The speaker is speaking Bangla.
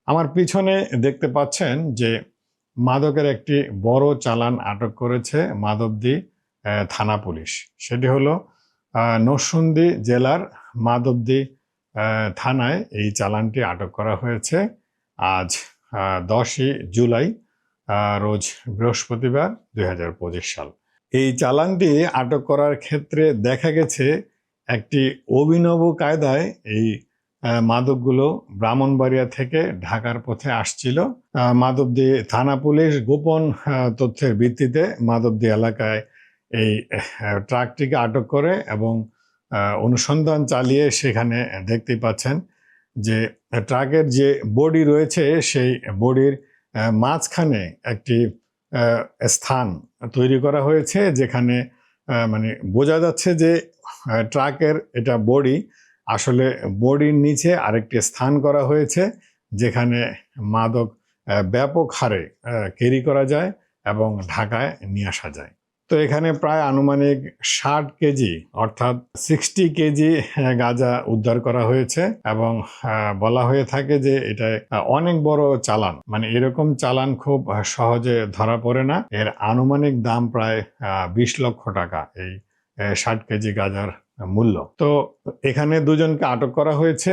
আমার পিছনে দেখতে পাচ্ছেন যে মাদকের একটি বড় চালান আটক করেছে মাধবদী থানা পুলিশ। সেটি হলো নরসিংদী জেলার মাধবদী থানায় এই চালানটি আটক করা হয়েছে আজ 10ই জুলাই, রোজ বৃহস্পতিবার 2025 সাল। এই চালানটি আটক করার ক্ষেত্রে দেখা গেছে একটি অভিনব কায়দায় এই মাদকগুলো ব্রাহ্মণবাড়িয়া থেকে ঢাকার পথে আসছিল। মাধবদী থানা পুলিশ গোপন তথ্যের ভিত্তিতে মাধবদী এলাকায় এই ট্রাকটিকে আটক করে এবং অনুসন্ধান চালিয়ে সেখানে দেখতে পাচ্ছেন যে ট্রাকের যে বডি রয়েছে সেই বডির মাঝখানে একটি স্থান তৈরি করা হয়েছে, যেখানে মানে বোঝা যাচ্ছে যে ট্রাকের এটা বডি, আসলে বডির নিচে আরেকটি স্থান করা হয়েছে যেখানে মাদক ব্যাপক হারে ক্যারি করা যায় এবং ঢাকায় নিয়ে আসা যায়। তো এখানে প্রায় আনুমানিক 60 কেজি অর্থাৎ 60 কেজি গাঁজা উদ্ধার করা হয়েছে এবং বলা হয়ে থাকে যে এটা অনেক বড় চালান, মানে এরকম চালান খুব সহজে ধরা পড়ে না। এর আনুমানিক দাম প্রায় 20 লক্ষ টাকা এই 60 কেজি গাঁজার মূল্য। তো এখানে দুজনকে আটক করা হয়েছে।